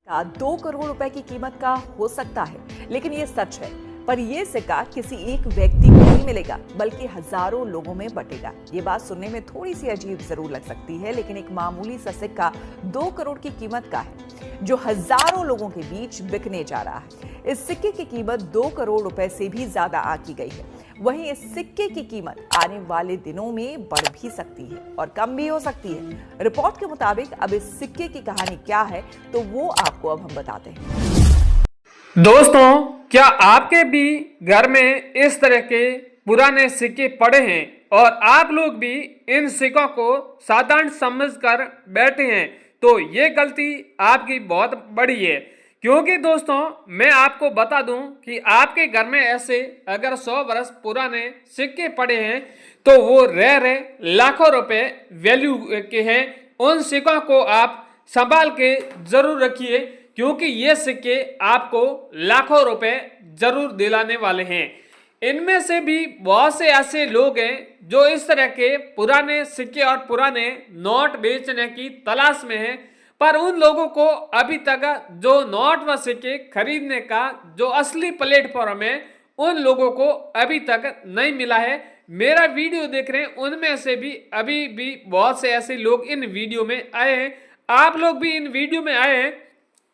का 2 करोड़ रुपए की कीमत का हो सकता है, लेकिन ये सच है। पर ये सिक्का किसी एक व्यक्ति को नहीं मिलेगा, बल्कि हजारों लोगों में बटेगा। ये बात सुनने में थोड़ी सी अजीब जरूर लग सकती है, लेकिन एक मामूली सा सिक्का 2 करोड़ की कीमत का है, जो हजारों लोगों के बीच बिकने जा रहा है। इस सिक्के की कीमत 2 करोड़ रुपए से भी ज्यादा आंकी गई है। वहीं इस सिक्के की कीमत आने वाले दिनों में बढ़ भी सकती है और कम भी हो सकती है। रिपोर्ट के मुताबिक अब इस सिक्के की कहानी क्या है, तो वो आपको अब हम बताते हैं। दोस्तों, क्या आपके भी घर में इस तरह के पुराने सिक्के पड़े हैं और आप लोग भी इन सिक्कों को साधारण समझकर बैठे हैं? तो ये गलती आपकी बहुत बड़ी है, क्योंकि दोस्तों मैं आपको बता दूं कि आपके घर में ऐसे अगर 100 वर्ष पुराने सिक्के पड़े हैं तो वो रह लाखों रुपए वैल्यू के हैं। उन सिक्कों को आप संभाल के जरूर रखिए, क्योंकि ये सिक्के आपको लाखों रुपए जरूर दिलाने वाले हैं। इनमें से भी बहुत से ऐसे लोग हैं जो इस तरह के पुराने सिक्के और पुराने नोट बेचने की तलाश में हैं, पर उन लोगों को अभी तक जो नोट व सिक्के खरीदने का जो असली प्लेटफॉर्म है, उन लोगों को अभी तक नहीं मिला है। मेरा वीडियो देख रहे हैं उनमें से भी अभी भी बहुत से ऐसे लोग इन वीडियो में आए हैं। आप लोग भी इन वीडियो में आए हैं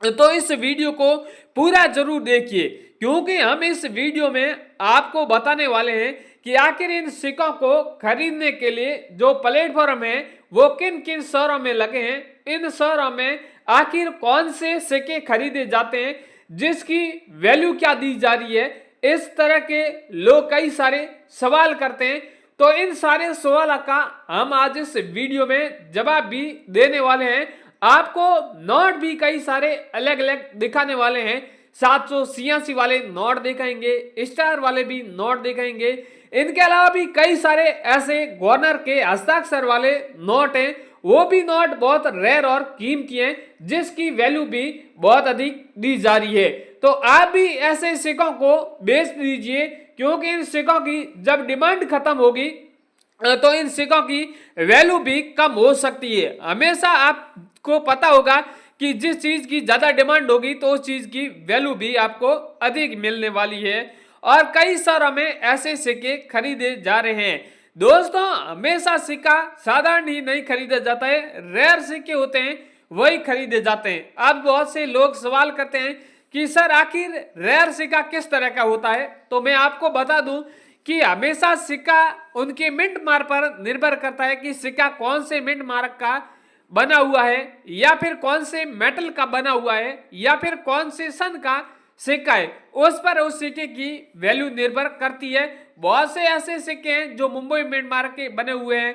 तो इस वीडियो को पूरा जरूर देखिए, क्योंकि हम इस वीडियो में आपको बताने वाले हैं कि आखिर इन सिक्कों को खरीदने के लिए जो प्लेटफॉर्म है वो किन किन शहरों में लगे हैं, इन शहरों में आखिर कौन से सिक्के खरीदे जाते हैं, जिसकी वैल्यू क्या दी जा रही है। इस तरह के लोग कई सारे सवाल करते हैं, तो इन सारे सवालों का हम आज इस वीडियो में जवाब भी देने वाले हैं। आपको नोट भी कई सारे अलग अलग दिखाने वाले हैं। 786 वाले नोट दिखाएंगे, स्टार वाले भी नोट दिखाएंगे। इनके अलावा भी कई सारे ऐसे गवर्नर के हस्ताक्षर वाले नोट हैं, वो भी नोट बहुत रेयर और कीमती हैं, जिसकी वैल्यू भी बहुत अधिक दी जा रही है। तो आप भी ऐसे सिक्कों को बेच दीजिए, क्योंकि इन सिक्कों की जब डिमांड खत्म होगी तो इन सिक्कों की वैल्यू भी कम हो सकती है। हमेशा आपको पता होगा कि जिस चीज की ज्यादा डिमांड होगी तो उस चीज की वैल्यू भी आपको अधिक मिलने वाली है, और कई शहरों में ऐसे सिक्के खरीदे जा रहे हैं। दोस्तों, हमेशा सिक्का साधारण ही नहीं खरीदा जाता है, रेयर सिक्के होते हैं वही खरीदे जाते हैं। अब बहुत से लोग सवाल करते हैं कि सर आखिर रेयर सिक्का किस तरह का होता है, तो मैं आपको बता दूं कि हमेशा सिक्का उनके मिंट मार्क पर निर्भर करता है कि सिक्का कौन से मिंट मार्क का बना हुआ है, या फिर कौन से मेटल का बना हुआ है, या फिर कौन से सन का सिक्का है। उस पर उस सिक्के की वैल्यू निर्भर करती है। बहुत से ऐसे सिक्के हैं जो मुंबई मिंट मार्क के बने हुए हैं,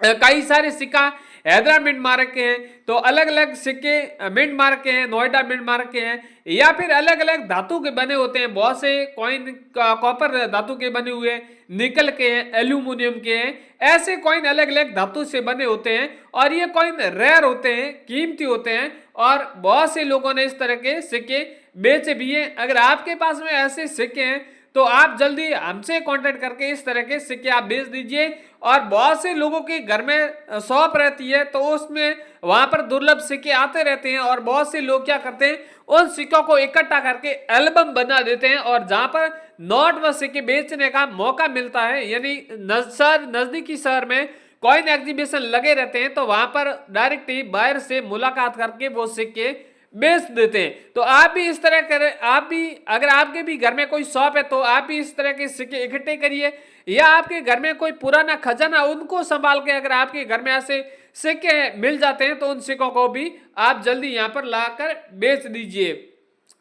कई सारे सिक्का हैदरा मिंट मार्क के हैं, तो अलग अलग सिक्के मिंट मार्क के हैं, नोएडा मिंट मार्क के हैं, या फिर अलग अलग धातु के बने होते हैं। बहुत से कॉइन कॉपर धातु के बने हुए हैं, निकल के हैं, एल्यूमिनियम के हैं। ऐसे कॉइन अलग अलग धातु से बने होते हैं और ये कॉइन रेयर होते हैं, कीमती होते हैं, और बहुत से लोगों ने इस तरह के सिक्के बेचे भी हैं। अगर आपके पास में ऐसे सिक्के हैं तो आप जल्दी हमसे कांटेक्ट करके इस तरह के सिक्के आप बेच दीजिए। और बहुत से लोगों के घर में शॉप रहती है, तो उसमें वहां पर दुर्लभ सिक्के आते रहते हैं, और बहुत से लोग क्या करते हैं उन सिक्कों को इकट्ठा करके एल्बम बना देते हैं, और जहां पर नोट व सिक्के बेचने का मौका मिलता है, यानी नजदीकी शहर में कॉइन एग्जीबिशन लगे रहते हैं, तो वहां पर डायरेक्ट ही बाहर से मुलाकात करके वो सिक्के बेच देते हैं। तो आप भी इस तरह करें, आप भी अगर आपके भी घर में कोई शॉप है तो आप भी इस तरह के सिक्के इकट्ठे करिए, या आपके घर में कोई पुराना खजाना उनको संभाल के अगर आपके घर में ऐसे सिक्के मिल जाते हैं तो उन सिक्कों को भी आप जल्दी यहाँ पर लाकर बेच दीजिए।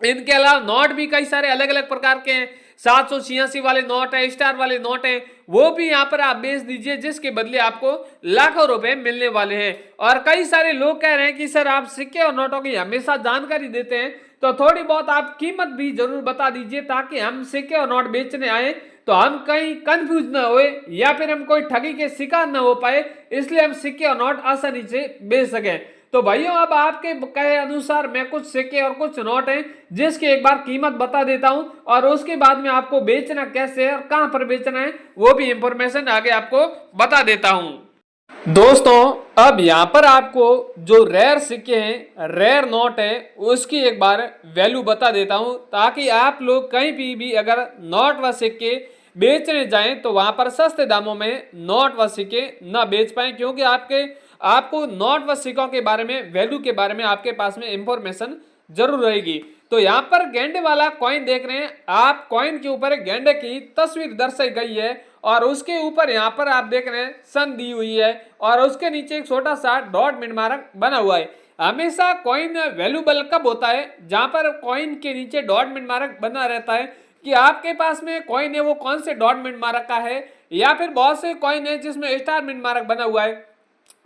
इनके अलावा नोट भी कई सारे अलग अलग प्रकार के हैं। 786 वाले नोट है, स्टार वाले नोट है, वो भी यहाँ पर आप बेच दीजिए, जिसके बदले आपको लाखों रुपए मिलने वाले हैं। और कई सारे लोग कह रहे हैं कि सर आप सिक्के और नोटों की हमेशा जानकारी देते हैं, तो थोड़ी बहुत आप कीमत भी जरूर बता दीजिए, ताकि हम सिक्के और नोट बेचने आए तो हम कहीं कंफ्यूज ना होए, या फिर हम कोई ठगी के शिकार ना हो पाए, इसलिए हम सिक्के और नोट आसानी से बेच सकें। तो भाइयों, अब आपके कहे अनुसार मैं कुछ सिक्के और कुछ नोट हैं जिसकी एक बार कीमत बता देता हूं, और उसके बाद में आपको बेचना कैसे है और कहां पर बेचना है वो भी इंफॉर्मेशन आगे आपको बता देता हूं। दोस्तों अब यहाँ पर आपको जो रेयर सिक्के हैं, रेयर नोट है, उसकी एक बार वैल्यू बता देता हूँ, ताकि आप लोग कहीं भी अगर नोट व सिक्के बेचने जाएं तो वहां पर सस्ते दामों में नोट व सिक्के ना बेच पाए, क्योंकि आपको नोट व सिक्कों के बारे में, वैल्यू के बारे में आपके पास में इंफॉर्मेशन जरूर रहेगी। तो यहाँ पर गेंडे वाला कॉइन देख रहे हैं आप, कॉइन के ऊपर गेंडे की तस्वीर दर्शाई गई है और उसके ऊपर यहाँ पर आप देख रहे हैं सन दी हुई है और उसके नीचे एक छोटा सा डॉट मिनट मार्क बना हुआ है। हमेशा कॉइन वैल्यूबल कब होता है, जहां पर कॉइन के नीचे डॉट मिनट मार्क बना रहता है कि आपके पास में कॉइन है वो कौन से डॉट मिनट मार्क का है, या फिर बहुत से कॉइन है जिसमें स्टार मिनट मार्क बना हुआ है,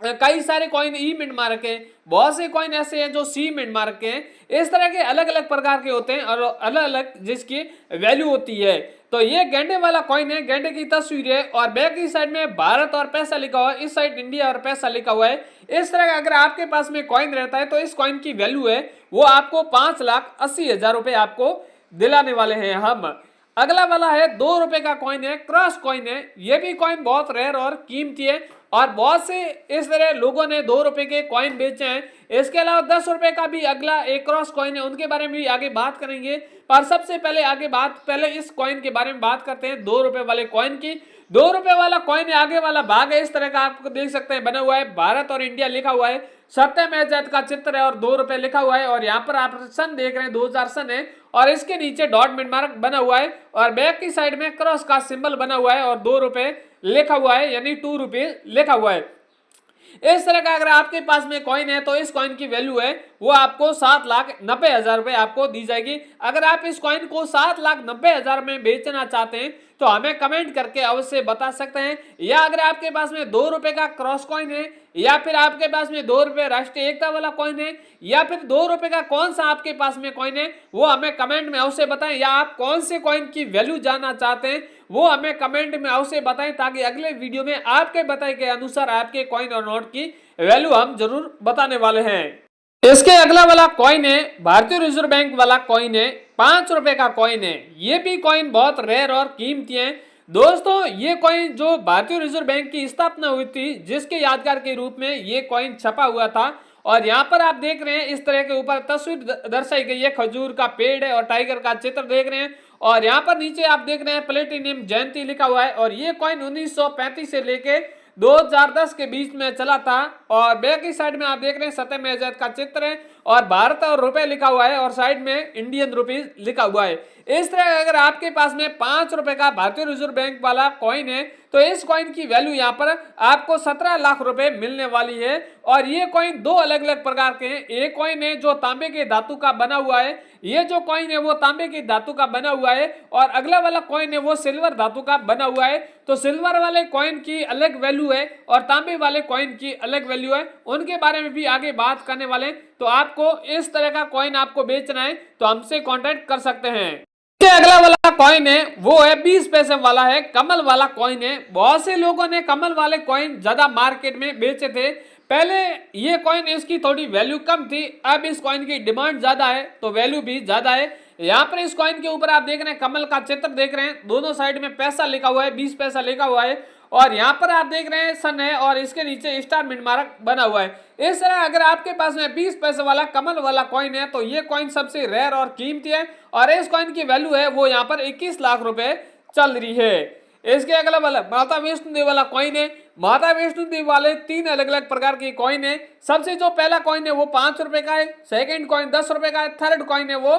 कई सारे कॉइन ई मिनट मार्क है, बहुत से कॉइन ऐसे हैं जो सी मिनट मार्क के हैं। इस तरह के अलग अलग प्रकार के होते हैं और अलग अलग जिसकी वैल्यू होती है। तो ये गेंडे वाला कॉइन है, गेंडे की तस्वीर है और बैक की साइड में भारत और पैसा लिखा हुआ है, इस साइड इंडिया और पैसा लिखा हुआ है। इस तरह का अगर आपके पास में कॉइन रहता है तो इस कॉइन की वैल्यू है वो आपको 5,80,000 रुपए आपको दिलाने वाले हैं हम। अगला वाला है 2 रुपए का कॉइन है, क्रॉस कॉइन है। ये भी कॉइन बहुत रेयर और कीमती है और बहुत से इस तरह लोगों ने 2 रुपए के कॉइन बेचे हैं। इसके अलावा 10 रुपए का भी अगला एक क्रॉस कॉइन है, उनके बारे में भी आगे बात करेंगे। पर सबसे पहले इस कॉइन के बारे में बात करते हैं 2 रुपए वाले कॉइन की। 2 रुपए वाला कॉइन है, आगे वाला भाग है इस तरह का आपको देख सकते हैं बना हुआ है, भारत और इंडिया लिखा हुआ है, सत्यमेव का चित्र है और 2 रुपए लिखा हुआ है और यहाँ पर आप सन देख रहे हैं 2000 सन है और इसके नीचे डॉट मिनट मार्क बना हुआ है और बैक की साइड में क्रॉस का सिंबल बना हुआ है और 2 रुपए लिखा हुआ है, यानी 2 रुपीज लिखा हुआ है। इस तरह का अगर आपके पास में कॉइन है तो इस कॉइन की वैल्यू है वो आपको 7,90,000 रुपए आपको दी जाएगी। अगर आप इस कॉइन को 7,90,000 में बेचना चाहते हैं तो हमें कमेंट करके अवश्य बता सकते हैं, या अगर आपके पास में 2 रुपए का क्रॉस कॉइन है, या फिर आपके पास में 2 रुपए राष्ट्रीय एकता वाला कॉइन है, या फिर 2 रुपए का कौन सा आपके पास में कॉइन है वो हमें कमेंट में अवश्य बताएं, या आप कौन से कॉइन की वैल्यू जानना चाहते हैं वो हमें कमेंट में अवश्य बताएं, ताकि अगले वीडियो में आपके बताए के अनुसार आपके कॉइन और नोट की वैल्यू हम जरूर बताने वाले हैं। इसके अगला वाला कॉइन है भारतीय रिजर्व बैंक वाला कॉइन है, 5 रुपए का कॉइन है। ये भी कॉइन बहुत रेयर और कीमती है दोस्तों। ये कॉइन जो भारतीय रिजर्व बैंक की स्थापना हुई थी जिसके यादगार के रूप में ये कॉइन छपा हुआ था और यहाँ पर आप देख रहे हैं इस तरह के ऊपर तस्वीर दर्शाई गई है, खजूर का पेड़ है और टाइगर का चित्र देख रहे हैं और यहाँ पर नीचे आप देख रहे हैं प्लेटिनियम जयंती लिखा हुआ है और ये कॉइन 1935 से लेके 2010 के बीच में चला था और बैक की साइड में आप देख रहे हैं सत्यमेव का चित्र है और भारत और रुपए लिखा हुआ है और साइड में इंडियन रुपीज लिखा हुआ है। इस तरह अगर आपके पास में 5 रुपए का भारतीय रिजर्व बैंक वाला कॉइन है तो इस कॉइन की वैल्यू यहाँ पर आपको 17 लाख रुपए मिलने वाली है और ये कॉइन 2 अलग अलग प्रकार के हैं। एक कॉइन है जो तांबे के धातु का बना हुआ है, ये जो कॉइन है वो तांबे की धातु का बना हुआ है और अगला वाला कॉइन है वो सिल्वर धातु का बना हुआ है। तो सिल्वर वाले कॉइन की अलग वैल्यू है और तांबे वाले कॉइन की अलग वैल्यू है, उनके बारे में भी आगे बात करने वाले। तो आपको इस तरह का कॉइन आपको बेचना है तो हमसे कांटेक्ट कर सकते हैं। अगला वाला कॉइन है वो है 20 पैसे वाला है, कमल वाला कॉइन है। बहुत से लोगों ने कमल वाले कॉइन ज्यादा मार्केट में बेचे थे, पहले ये कॉइन इसकी थोड़ी वैल्यू कम थी, अब इस कॉइन की डिमांड ज्यादा है तो वैल्यू भी ज्यादा है। यहाँ पर इस कॉइन के ऊपर आप देख रहे हैं कमल का चित्र देख रहे हैं, दोनों साइड में पैसा लिखा हुआ है, 20 पैसा लिखा हुआ है और यहाँ पर आप देख रहे हैं सन है और इसके नीचे स्टार मिनट मार्क बना हुआ है। इस तरह अगर आपके पास में 20 पैसे वाला कमल वाला कॉइन है तो ये कॉइन सबसे रेयर और कीमती है और इस कॉइन की वैल्यू है वो यहाँ पर 21 लाख रुपए चल रही है। इसके अगला वाला माता वैष्णो देवी वाला कॉइन है। माता वैष्णो देवी वाले 3 अलग अलग प्रकार के कॉइन है। सबसे जो पहला कॉइन है वो 5 रुपए का है, सेकंड कॉइन 10 रुपए का है, थर्ड कॉइन है वो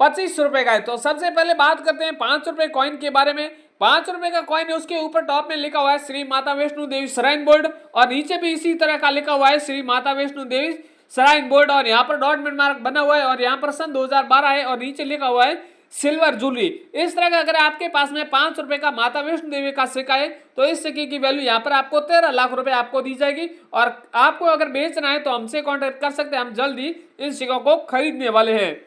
25 रुपए का है। तो सबसे पहले बात करते हैं 5 रुपए कॉइन के बारे में। 5 रुपए का कॉइन है, उसके ऊपर टॉप में लिखा हुआ है श्री माता वैष्णो देवी श्राइन बोर्ड और नीचे भी इसी तरह का लिखा हुआ है श्री माता वैष्णो देवी श्राइन बोर्ड और यहाँ पर डॉट मिनट मार्क बना हुआ है और यहाँ पर सन 2012 है और नीचे लिखा हुआ है सिल्वर जूली। इस तरह का अगर आपके पास में 5 रुपए का माता वैष्णो देवी का सिक्का है तो इस सिक्के की वैल्यू यहाँ पर आपको 13 लाख रुपए आपको दी जाएगी और आपको अगर बेचना है तो हमसे कांटेक्ट कर सकते हैं, हम जल्दी इन सिक्कों को खरीदने वाले हैं।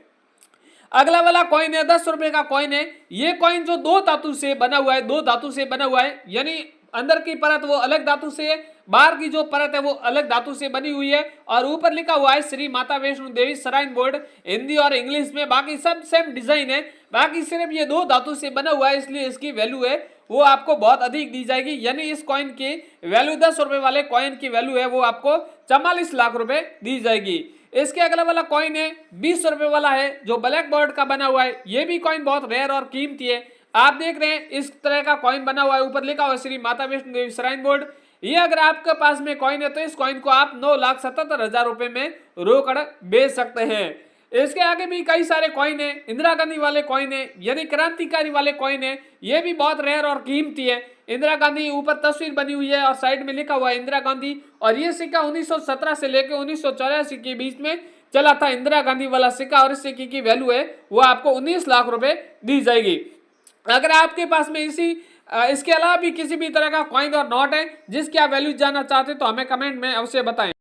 अगला वाला कॉइन है 10 रुपए का कॉइन है। ये कॉइन जो 2 धातु से बना हुआ है, 2 धातु से बना हुआ है, यानी अंदर की परत वो अलग धातु से है, बाहर की जो परत है वो अलग धातु से बनी हुई है और ऊपर लिखा हुआ है श्री माता वैष्णो देवी श्राइन बोर्ड हिंदी और इंग्लिश में। बाकी सब सेम डिजाइन है, बाकी सिर्फ ये 2 धातु से बना हुआ है इसलिए इसकी वैल्यू है वो आपको बहुत अधिक दी जाएगी। यानी इस कॉइन की वैल्यू 10 रुपए वाले कॉइन की वैल्यू है वो आपको 44 लाख रुपए दी जाएगी। इसके अगला वाला कॉइन है 20 रुपए वाला है जो ब्लैक बोर्ड का बना हुआ है। ये भी कॉइन बहुत रेयर और कीमती है। आप देख रहे हैं इस तरह का कॉइन बना हुआ है, ऊपर लिखा हुआ है श्री माता वैष्णो देवी श्राइन बोर्ड। ये अगर आपके पास में कॉइन है तो इस कॉइन को आप 9,77,000 रुपए में रोकड़ बेच सकते हैं। इसके आगे भी कई सारे कॉइन है, इंदिरा गांधी वाले कॉइन है, यानी क्रांतिकारी वाले कॉइन है। ये भी बहुत रेयर और कीमती है। इंदिरा गांधी ऊपर तस्वीर बनी हुई है और साइड में लिखा हुआ है इंदिरा गांधी। और ये सिक्का 1917 से लेकर 1984 के बीच में चला था इंदिरा गांधी वाला सिक्का, और इस सिक्के की वैल्यू है वो आपको 19 लाख रुपए दी जाएगी। अगर आपके पास में इसके अलावा भी किसी भी तरह का कॉइन और नोट है जिसकी आप वैल्यू जानना चाहते हैं तो हमें कमेंट में अवश्य बताएं।